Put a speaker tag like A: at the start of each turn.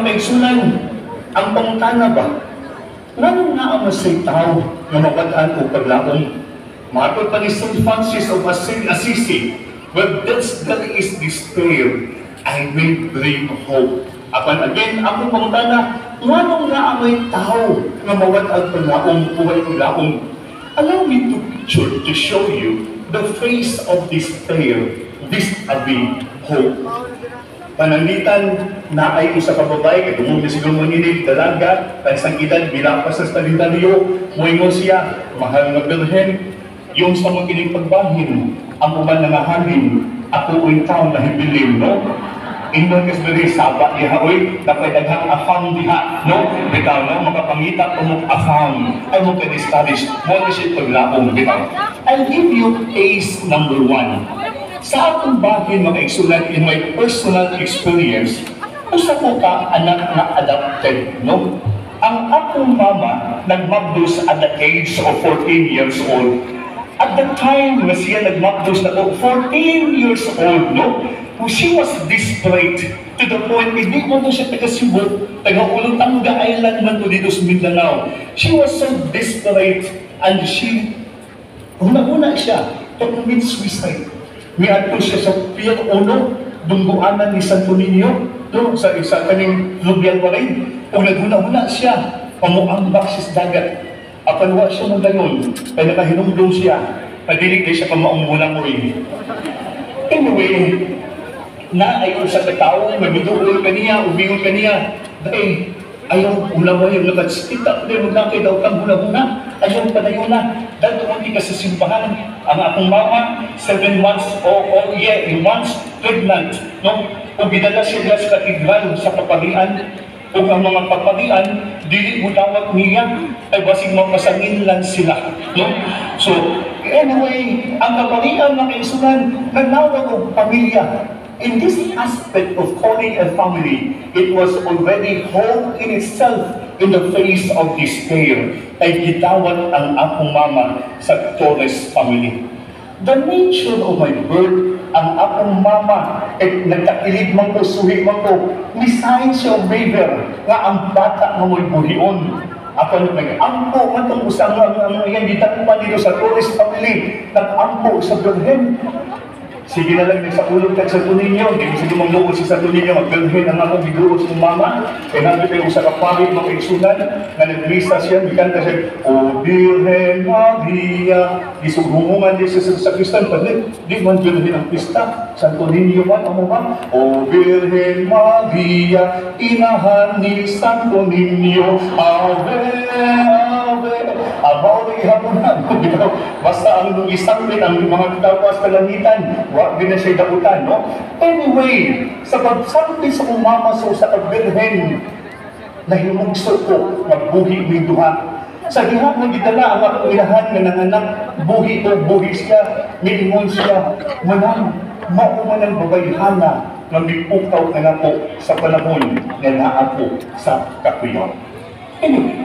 A: makaigsunan, ang pangutana ba? Ngano nga ang masay tao na mapadaan o paglaong? Matod pa ni St. Francis of Assisi, when death's gully is despair, I may bring hope. Apan again, akong pangutana, ngano nga ang may tao na mawadaan paglaong o paglaong? Allow me to picture, to show you the face of despair, vis-a-vis hope. Panangitan na ay usa ka babae, kaya tumong na siguro mo ninig, dalaga, tansang edad, bilapas sa kalendaryo, moingon siya, mahal nga Birhen, yung sa mga kining pagbahin, ang uban na ngahanin, ako uwing taon na hibilim, no? Ingnon kas beri sabat diha, oy, dapat daghang afam diha, no? Bitaw, no? Makapangita o afam, ay mo ka-establish, mo na siya paglaong, bitaw. I'll give you case number 1. Sa akong bahin mga isulat in my personal experience, usa ko ka anak na adopted, no? Ang akong mama nagmabdos at the age of 14 years old. At the time na siya nagmabdos na ko, 14 years old, no? She was desperate to the point, hindi mo na siya taga-Cebu, taga-Ulutanga Island man to dito sa Mindanao. She was so desperate and she, una-una siya, to commit suicide. Miadto siya sa Pier 1, dungguanan ni Santo Niño, no, sa isa kaning Lubian pa rin. Kung naghuna-huna siya, pamuambak siya sa dagat. Apanwa siya mong gayon, kaya nakahinumdum siya, padilig na siya pamaunggulang mo rin. Anyway, na ayaw sa katao, magduduol ka niya, ubingon ka niya, dahil ayaw ulaway yung nakatsikita, dahil maglakay daw kang huna-huna, ayaw pa na yun na, dahil tumunti ka sa simbahan, ang akong mama, 7 months, months pregnant, no? Kung binala siya sa katedral, sa paparian, kung ang mga paparian, dili mo tawag niya, ay basig mapasangin lang sila, no? So, anyway, ang kaparian ng kaisunan, nagnawag ng pamilya. In this aspect of calling a family, it was already hope in itself in the face of despair ay gitawat ang akong mama sa Torres family. The nature of my birth, ang akong mama ay nagkakilig man ko, suhi man ko, misahin siya ang baby nga ang bata nga mo'y buhion. Ako nag-ampo man itong usang yan, dito pa dito sa Torres family, nag-ampo sa Birhen. Sige na lang sa ulog kag Santo Niño, hindi mo sige magluod si Santo Niño, magbilhin ang akong biduod sa mama, kaya nabi tayo sa kapamit, mga isunan, na nag-lista siya, biganta siya, O Birhen Maria, isugungungan din siya sa Kristan, di man bilhin ang pista, Santo Niño man, ang mga, O Birhen Maria, inahan ni Santo Niño, Ave, Ave, abaw na ihapunan, basta ang isang din, ang mga kitawas kalangitan, wag din na siya dakutan, no? Anyway, sa pagsampi sa umama sa kagbirhen, nahimugso ko, magbuhi may duha. Sa diha nga gidala ang akong ilahan nga nanganak, buhi ko, buhi siya, miingon siya, manang, maumanang babayhana, nga mipukaw na po sa panahon na naapo sa kakuyaw. Anyway,